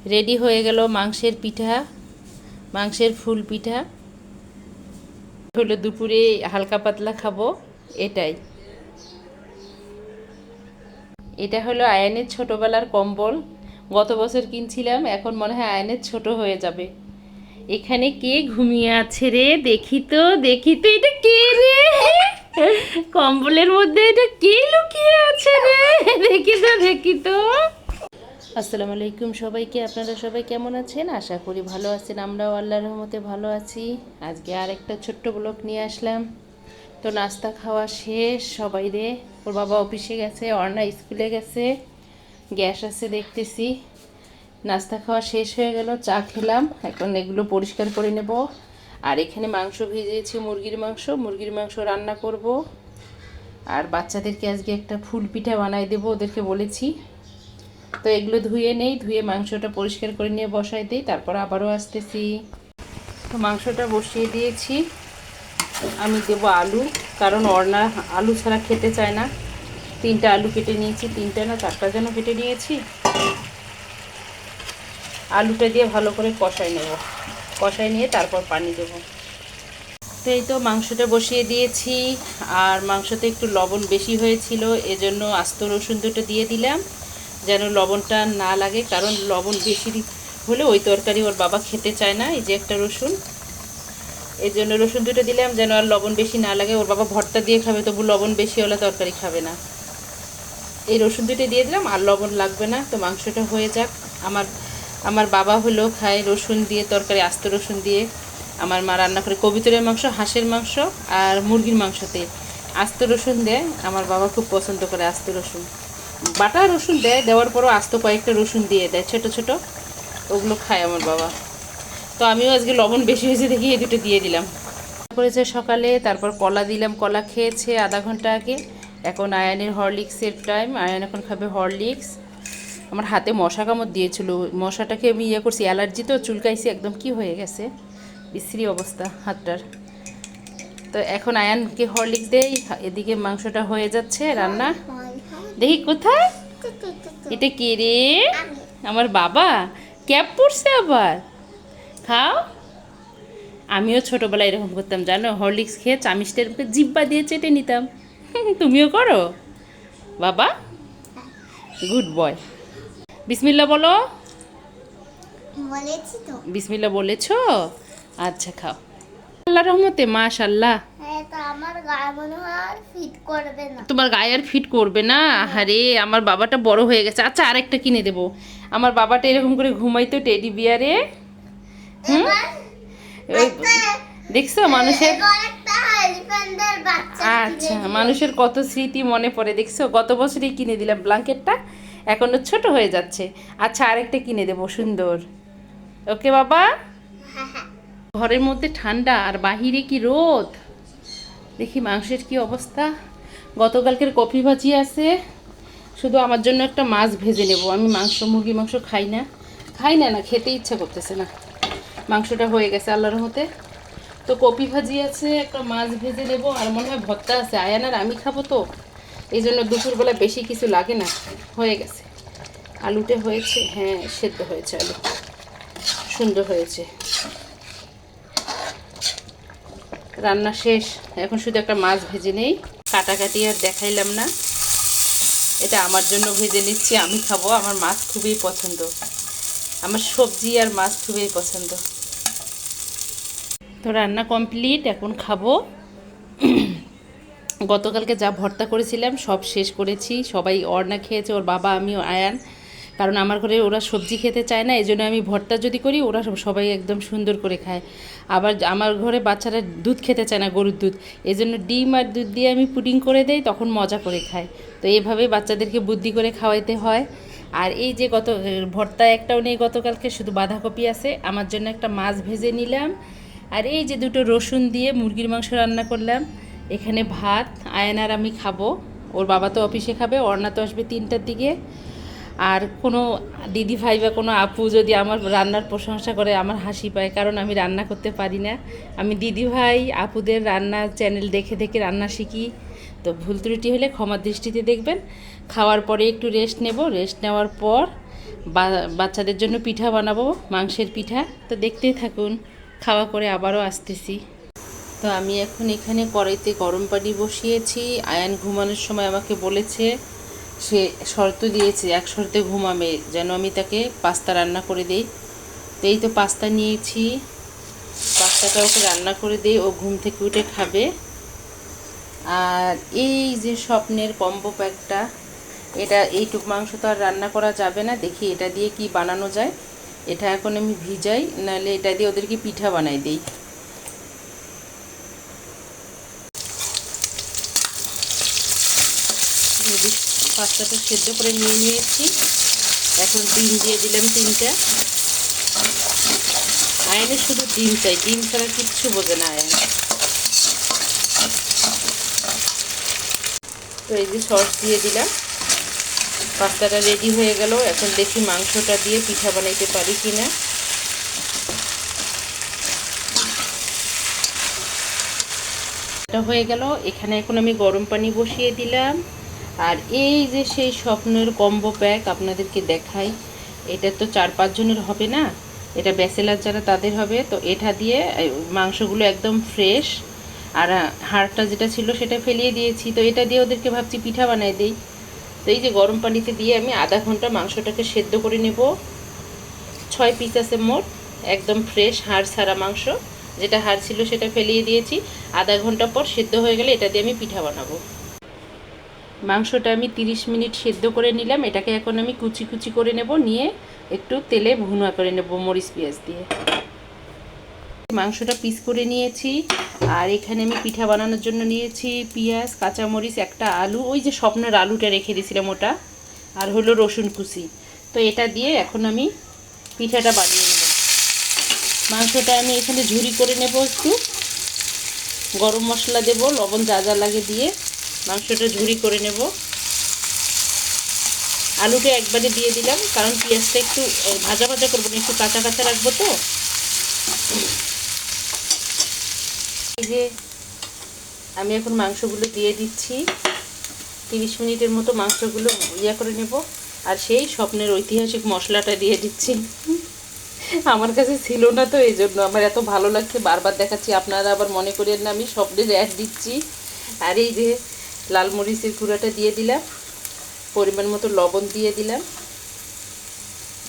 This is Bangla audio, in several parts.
রেডি হয়ে গেল মাংসের পিঠা, মাংসের ফুল পিঠা। হলো দুপুরে হালকা পাতলা খাবো এটাই। এটা হলো আয়ানের ছোটোবেলার কম্বল। গত বছর কিনছিলাম, এখন মনে হয় আয়ানের ছোট হয়ে যাবে। এখানে কে ঘুমিয়ে আছে রে? দেখি তো, দেখি তো, এটা কে রে? কম্বলের মধ্যে এটা কে লুকিয়ে আছে রে? দেখি তো, দেখি তো। আসসালামু আলাইকুম সবাইকে। আপনারা সবাই কেমন আছেন? আশা করি ভালো আছেন। আমরাও আল্লাহর রহমতে ভালো আছি। আজকে আর একটা ছোট্ট ব্লগ নিয়ে আসলাম। তো নাস্তা খাওয়া শেষ সবাই রে। ওর বাবা অফিসে গেছে, অর্ণা স্কুলে গেছে, গ্যাস আছে দেখতেছি। নাস্তা খাওয়া শেষ হয়ে গেল, চা খেলাম। এখন এগুলো পরিষ্কার করে নেব। আর এখানে মাংস ভিজিয়েছি, মুরগির মাংস রান্না করব। আর বাচ্চাদেরকে আজকে একটা ফুল পিঠা বানাই দেবো, ওদেরকে বলেছি। তো এগুলো ধুয়ে নেই, ধুয়ে মাংসটা পরিষ্কার করে নিয়ে বসাই দিই, তারপর আবারও আসতেছি। তো মাংসটা বসিয়ে দিয়েছি। আমি দেবো আলু, কারণ অর্ণা আলু ছাড়া খেতে চায় না। 3টা আলু কেটে নিয়েছি, 3টা না 4টা যেন কেটে নিয়েছি। আলুটা দিয়ে ভালো করে কষাই নেব, কষাই নিয়ে তারপর পানি দেবো। তো এই তো মাংসটা বসিয়ে দিয়েছি। আর মাংসতে একটু লবণ বেশি হয়েছিল, এজন্য আস্ত রসুন দুটো দিয়ে দিলাম, যেন লবণটা না লাগে। কারণ লবণ বেশি হলে ওই তরকারি ওর বাবা খেতে চায় না। এই যে একটা রসুন, এই জন্য রসুন দুটো দিলাম, যেন আর লবণ বেশি না লাগে। ওর বাবা ভর্তা দিয়ে খাবে, তবু লবণ বেশি হলে তরকারি খাবে না। এই রসুন দুটো দিয়ে দিলাম, আর লবণ লাগবে না। তো মাংসটা হয়ে যাক। আমার বাবা হলো খায় রসুন দিয়ে তরকারি, আস্ত রসুন দিয়ে। আমার মা রান্না করে কবুতরের মাংস, হাঁসের মাংস আর মুরগির মাংসতে আস্ত রসুন দেয়। আমার বাবা খুব পছন্দ করে আস্ত রসুন। বাটা রসুন দেয়, দেওয়ার পরও আস্ত কয়েকটা রসুন দিয়ে দেয় ছোটো ছোটো, ওগুলো খায় আমার বাবা। তো আমিও আজকে লবণ বেশি হয়েছে দেখি এই দুটো দিয়ে দিলাম। করেছে সকালে, তারপর কলা দিলাম, কলা খেয়েছে আধা ঘন্টা আগে। এখন আয়ানের হরলিক্সের টাইম, আয়ান এখন খাবে হরলিক্স। আমার হাতে মশা কামড় দিয়েছিল, মশাটাকে আমি করছি, অ্যালার্জি তো, চুলকাইছি একদম, কি হয়ে গেছে, বিশ্রী অবস্থা হাতটার। তো এখন আয়ানকে হরলিক্স দেই, এদিকে মাংসটা হয়ে যাচ্ছে রান্না। দেখি কোথায়, এটা কে রে? আমার বাবা ক্যাপ পরছে আবার। খাও। আমিও ছোটোবেলায় এরকম করতাম জানো, হরলিক্স খেয়ে চামিচটার জিব্বা দিয়ে চেটে নিতাম। তুমিও করো বাবা? Good boy. বিসমিল্লা বলো। বলেছি তো। বিসমিল্লা বলেছো? আচ্ছা খাও। আল্লাহ রহমতে মাশাল্লাহ। হ্যাঁ, তো আমার গায়ে মনে হয় আর ফিট করবে না। তোমার গায়ে আর ফিট করবে না? আরে আমার বাবাটা বড় হয়ে গেছে। আচ্ছা আরেকটা কিনে দেবো। আমার বাবাটা এরকম করে ঘুমাইতো টেডি বিয়ারে। হুম, এবার ওই দেখছো মানুষের, এবার একটা এলিফ্যান্টের বাচ্চা আচ্ছা মানুষের কত স্মৃতি মনে পড়ে। দেখছো গত বছরই কিনে দিলাম ব্ল্যাঙ্কেটটা, এখনো ছোট হয়ে যাচ্ছে। আচ্ছা আরেকটা কিনে দেবো সুন্দর। ওকে বাবা। ঘরের মধ্যে ঠান্ডা আর বাহিরে কি রোদ। দেখি মাংসের কি অবস্থা। গতকালকের কপি ভাজি আছে, শুধু আমার জন্য একটা মাছ ভেজে নেব। আমি মুরগি মাংস খাই না, না খেতে ইচ্ছা করতেছে না। মাংসটা হয়ে গেছে আল্লাহর রহমতে। তো কপি ভাজি আছে, একটা মাছ ভেজে নেব, আর মনে হয় ভর্তা আছে। আয়ান আর আমি খাবো তো, এই জন্য দুপুরবেলা বেশি কিছু লাগে না, হয়ে গেছে। আলুটা হয়েছে, হ্যাঁ সেদ্ধ হয়েছে, আলু সুন্দর হয়েছে। রান্না শেষ, এখন শুধু একটা মাছ ভেজে নেই। কাটাকাটি আর দেখাইলাম না, এটা আমার জন্য ভেজে নিচ্ছি, আমি খাবো। আমার মাছ খুবই পছন্দ, আমার সবজি আর মাছ খুবই পছন্দ। তো রান্না কমপ্লিট, এখন খাবো। গতকালকে যা ভর্তা করেছিলাম সব শেষ করেছি। সবাই অর্ণা খেয়েছে, ওর বাবা, আমিও, আয়ান। কারণ আমার ঘরে ওরা সবজি খেতে চায় না, এই জন্য আমি ভর্তা যদি করি ওরা সবাই একদম সুন্দর করে খায়। আবার আমার ঘরে বাচ্চারা দুধ খেতে চায় না, গরুর দুধ, এই জন্য ডিম আর দুধ দিয়ে আমি পুডিং করে দেই, তখন মজা করে খায়। তো এইভাবেই বাচ্চাদেরকে বুদ্ধি করে খাওয়াইতে হয়। আর এই যে ভর্তা একটাও নেই গতকালকে, শুধু বাঁধাকপি আছে। আমার জন্য একটা মাছ ভেজে নিলাম, আর এই যে দুটো রসুন দিয়ে মুরগির মাংস রান্না করলাম। এখানে ভাত, আয়ান আর আমি খাবো, ওর বাবা তো অফিসে খাবে, অর্ণা তো আসবে 3টার দিকে। আর কোনো দিদি ভাই বা কোনো আপু যদি আমার রান্নার প্রশংসা করে, আমার হাসি পায়, কারণ আমি রান্না করতে পারি না। আমি দিদি ভাই আপুদের রান্নার চ্যানেল দেখে দেখে রান্না শিখি। তো ভুল ত্রুটি হলে ক্ষমার দৃষ্টিতে দেখবেন। খাওয়ার পরে একটু রেস্ট নেব, রেস্ট নেওয়ার পর বাচ্চাদের জন্য পিঠা বানাবো, মাংসের পিঠা। তো দেখতেই থাকুন, খাওয়া করে আবারও আসতেছি। তো আমি এখন এখানে কড়াইতে গরম পানি বসিয়েছি। আয়ান ঘুমানোর সময় আমাকে বলেছে, সে শর্ত দিয়েছে এক শর্তে ঘুমাবে, যেন আমি তাকে পাস্তা রান্না করে দিই। তো এই তো পাস্তা নিয়েছি, পাস্তাটা ওকে রান্না করে দিই, ও ঘুম থেকে উঠে খাবে। আর এই যে স্বপ্নের কম্বো প্যাকটা, এটা এইটুক মাংস তো আর রান্না করা যাবে না, দেখি এটা দিয়ে কি বানানো যায়। এটা এখন আমি ভিজাই, নাহলে এটা দিয়ে ওদেরকে পিঠা বানাই দিই। পাস্তাটা সেদ্ধ করে নিয়ে নিয়েছি, এখন ডিম দিয়ে দিলাম 3টা। আয়নের শুধু ডিম চাই, ডিম ছাড়া কিচ্ছু বোঝে না আয়ন। তো এই যে সস দিয়ে দিলাম, পাস্তাটা রেডি হয়ে গেল। এখন দেখি মাংসটা দিয়ে পিঠা বানাইতে পারি কিনা। এটা হয়ে গেল। এখানে এখন আমি গরম পানি বসিয়ে দিলাম। আর এই যে সেই স্বপ্নের কম্বো প্যাক আপনাদেরকে দেখাই, এটা তো 4-5 জনের হবে না, এটা ব্যাচেলার যারা তাদের হবে। তো এটা দিয়ে মাংসগুলো একদম ফ্রেশ, আর হাড়টা যেটা ছিল সেটা ফেলিয়ে দিয়েছি। তো এটা দিয়ে ওদেরকে ভাবছি পিঠা বানাই দিই। তো এই যে গরম পানিতে দিয়ে আমি আধা ঘন্টা মাংসটাকে সেদ্ধ করে নেব। 6 পিস আছে মোট, একদম ফ্রেশ হাড় ছাড়া মাংস। যেটা হাড় ছিল সেটা ফেলিয়ে দিয়েছি। আধা ঘন্টা পর সেদ্ধ হয়ে গেলে এটা দিয়ে আমি পিঠা বানাবো। মাংসটা আমি 30 মিনিট সেদ্ধ করে নিলাম। এটাকে এখন আমি কুচি কুচি করে নেব, নিয়ে একটু তেলে ভুনা করে নেব মরিচ পেঁয়াজ দিয়ে। মাংসটা পিস করে নিয়েছি। আর এখানে আমি পিঠা বানানোর জন্য নিয়েছি পেঁয়াজ, কাঁচামরিচ, একটা আলু, ওই যে স্বপ্নের আলুটা রেখে দিয়েছিলাম ওটা, আর হলো রসুন কুচি। তো এটা দিয়ে এখন আমি পিঠাটা বানিয়ে নেব। মাংসটা আমি এখানে ঝুরি করে নেব, একটু গরম মশলা দেব, লবণ যা যা লাগে দিয়ে মাংসটা ঝুরি করে নেব। আলুটা একবারে দিয়ে দিলাম, কারণ পেঁয়াজটা একটু ভাজা ভাজা করবো না, একটু কাঁচা কাঁচা রাখবো। তো এই যে আমি এখন মাংসগুলো দিয়ে দিচ্ছি। 30 মিনিটের মতো মাংসগুলো করে নেব। আর সেই স্বপ্নের ঐতিহাসিক মশলাটা দিয়ে দিচ্ছি। আমার কাছে ছিল না, তো এই জন্য আমার এত ভালো লাগছে, বারবার দেখাচ্ছি। আপনারা আবার মনে করেন না আমি স্বপ্নের অ্যাড দিচ্ছি। আর এই যে লাল মরিচের গুঁড়াটা দিয়ে দিলাম, পরিমাণ মতো লবণ দিয়ে দিলাম।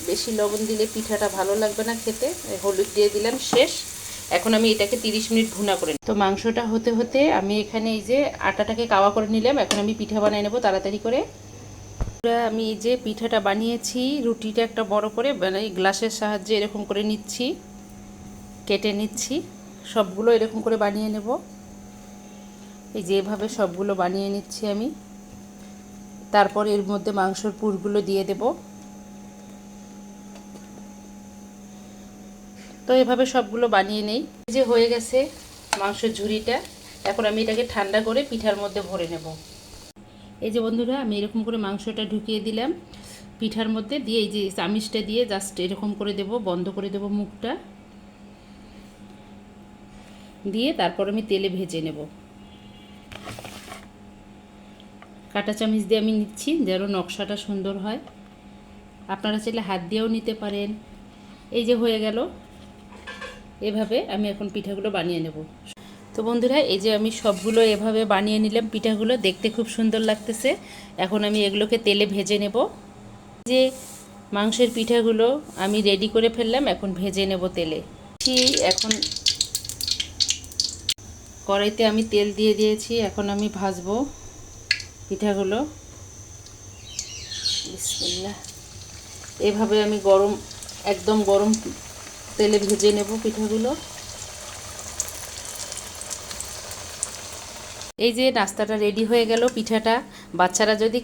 বেশি লবণ দিলে পিঠাটা ভালো লাগবে না খেতে। হলুদ দিয়ে দিলাম, শেষ। এখন আমি এটাকে 30 মিনিট ভুনা করে নিই। তো মাংসটা হতে হতে আমি এখানে এই যে আটাটাকে কাওয়া করে নিলাম। এখন আমি পিঠা বানিয়ে নেব তাড়াতাড়ি করে। আমি এই যে পিঠাটা বানিয়েছি, রুটিটা একটা বড় করে মানে গ্লাসের সাহায্যে এরকম করে নিচ্ছি, কেটে নিচ্ছি। সবগুলো এরকম করে বানিয়ে নেব। এই যে এভাবে সবগুলো বানিয়ে নিচ্ছি আমি। তারপর এর মধ্যে মাংসর পুরগুলো দিয়ে দেব। তো এভাবে সবগুলো বানিয়ে নেই। এই যে হয়ে গেছে মাংসের ঝুড়িটা। এখন আমি এটাকে ঠান্ডা করে পিঠার মধ্যে ভরে নেব। এই যে বন্ধুরা, আমি এরকম করে মাংসটা ঢুকিয়ে দিলাম পিঠার মধ্যে, দিয়ে এই যে চামিচটা দিয়ে জাস্ট এরকম করে দেব, বন্ধ করে দেব মুখটা দিয়ে। তারপর আমি তেলে ভেজে নেব। কাঁটা চামিচ দিয়ে আমি নিচ্ছি, যেন নকশাটা সুন্দর হয়। আপনারা চাইলে হাত দিয়েও নিতে পারেন। এই যে হয়ে গেল। এভাবে আমি এখন পিঠাগুলো বানিয়ে নেব। তো বন্ধুরা, এই যে আমি সবগুলো এভাবে বানিয়ে নিলাম। পিঠাগুলো দেখতে খুব সুন্দর লাগতেছে। এখন আমি এগুলোকে তেলে ভেজে নেব। যে মাংসের পিঠাগুলো আমি রেডি করে ফেললাম, এখন ভেজে নেব তেলে। এখন কড়াইতে আমি তেল দিয়ে দিয়েছি, এখন আমি ভাজবো পিঠাগুলো। বিসমিল্লাহ। এভাবে আমি একদম গরম তেলে ভেজে নেব পিঠাগুলো। এই যে নাস্তাটা রেডি হয়ে গেল। পিঠাটা বাচ্চারা যদি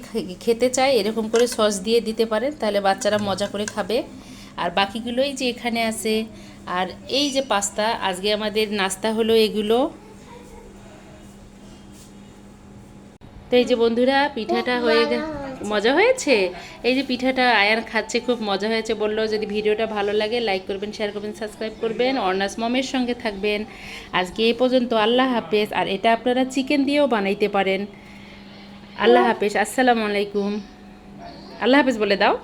খেতে চায় এরকম করে সস দিয়ে দিতে পারেন, তাহলে বাচ্চারা মজা করে খাবে। আর বাকিগুলোই যে এখানে আছে। আর এই যে পাস্তা, আজকে আমাদের নাস্তা হলো এগুলো। তো এই যে বন্ধুরা, পিঠাটা হয়ে মজা হয়েছে। এই যে পিঠাটা আয়ান খাচ্ছে, খুব মজা হয়েছে বললো। যদি ভিডিওটা ভালো লাগে লাইক করবেন, শেয়ার করবেন, সাবস্ক্রাইব করবেন, অর্নাস মমের সঙ্গে থাকবেন। আজকে এই পর্যন্ত, আল্লাহ হাফেজ। আর এটা আপনারা চিকেন দিয়েও বানাইতে পারেন। আল্লাহ হাফেজ, আসসালামু আলাইকুম। আল্লাহ হাফেজ বলে দাও।